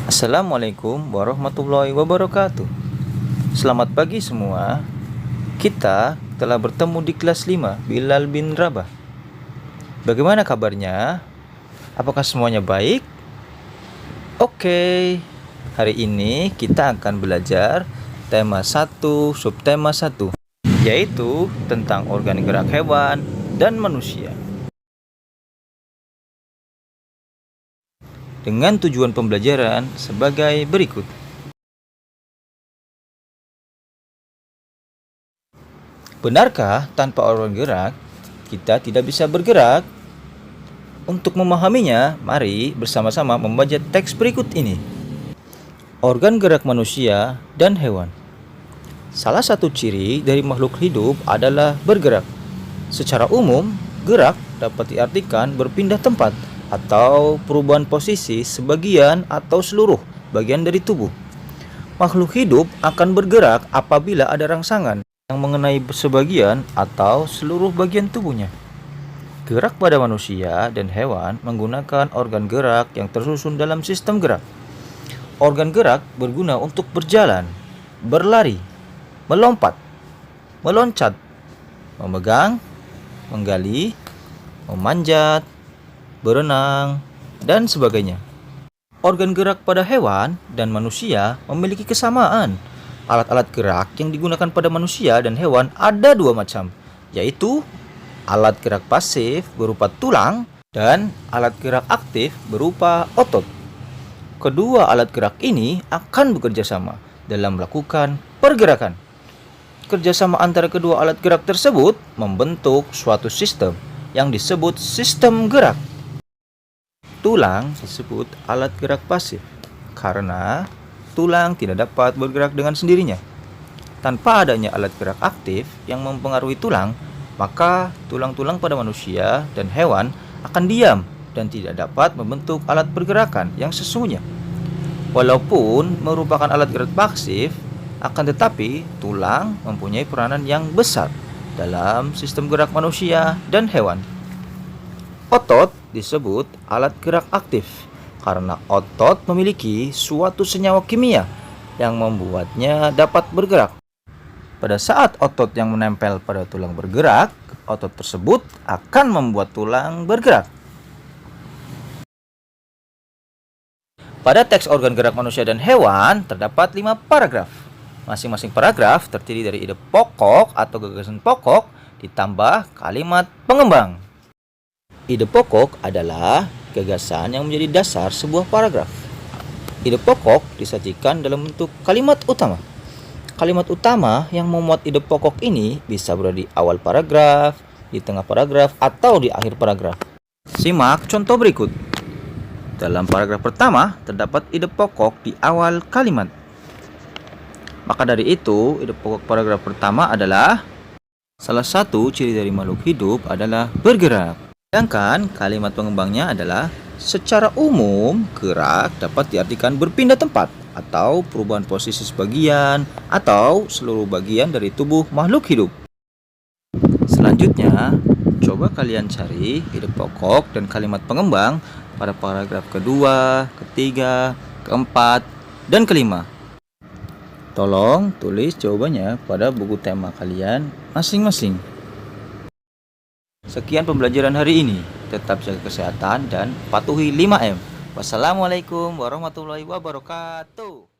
Assalamualaikum warahmatullahi wabarakatuh. Selamat pagi semua. Kita telah bertemu di kelas 5 Bilal bin Rabah. Bagaimana kabarnya? Apakah semuanya baik? Oke. Hari ini kita akan belajar tema 1 subtema 1, yaitu tentang organ gerak hewan dan manusia. Dengan tujuan pembelajaran sebagai berikut. Benarkah tanpa organ gerak, kita tidak bisa bergerak? Untuk memahaminya, mari bersama-sama membaca teks berikut ini. Organ gerak manusia dan hewan. Salah satu ciri dari makhluk hidup adalah bergerak. Secara umum, gerak dapat diartikan berpindah tempat atau perubahan posisi sebagian atau seluruh bagian dari tubuh. Makhluk hidup akan bergerak apabila ada rangsangan yang mengenai sebagian atau seluruh bagian tubuhnya. Gerak pada manusia dan hewan menggunakan organ gerak yang tersusun dalam sistem gerak. Organ gerak berguna untuk berjalan, berlari, melompat, meloncat, memegang, menggali, memanjat, berenang, dan sebagainya. Organ gerak pada hewan dan manusia memiliki kesamaan. Alat-alat gerak yang digunakan pada manusia dan hewan ada dua macam, yaitu alat gerak pasif berupa tulang dan alat gerak aktif berupa otot. Kedua alat gerak ini akan bekerja sama dalam melakukan pergerakan. Kerjasama antara kedua alat gerak tersebut membentuk suatu sistem yang disebut sistem gerak. Tulang disebut alat gerak pasif karena tulang tidak dapat bergerak dengan sendirinya. Tanpa adanya alat gerak aktif yang mempengaruhi tulang, maka tulang-tulang pada manusia dan hewan akan diam dan tidak dapat membentuk alat pergerakan yang sesungguhnya. Walaupun merupakan alat gerak pasif, akan tetapi tulang mempunyai peranan yang besar dalam sistem gerak manusia dan hewan. Otot disebut alat gerak aktif karena otot memiliki suatu senyawa kimia yang membuatnya dapat bergerak. Pada saat otot yang menempel pada tulang bergerak, otot tersebut akan membuat tulang bergerak. Pada teks organ gerak manusia dan hewan terdapat 5 paragraf. Masing-masing paragraf terdiri dari ide pokok atau gagasan pokok ditambah kalimat pengembang. Ide pokok adalah gagasan yang menjadi dasar sebuah paragraf. Ide pokok disajikan dalam bentuk kalimat utama. Kalimat utama yang memuat ide pokok ini bisa berada di awal paragraf, di tengah paragraf, atau di akhir paragraf. Simak contoh berikut. Dalam paragraf pertama terdapat ide pokok di awal kalimat. Maka dari itu, ide pokok paragraf pertama adalah salah satu ciri dari makhluk hidup adalah bergerak. Sedangkan kalimat pengembangnya adalah secara umum gerak dapat diartikan berpindah tempat atau perubahan posisi sebagian atau seluruh bagian dari tubuh makhluk hidup. Selanjutnya, coba kalian cari ide pokok dan kalimat pengembang pada paragraf kedua, ketiga, keempat, dan kelima. Tolong tulis jawabannya pada buku tema kalian masing-masing. Sekian pembelajaran hari ini. Tetap jaga kesehatan dan patuhi 5M. Wassalamualaikum warahmatullahi wabarakatuh.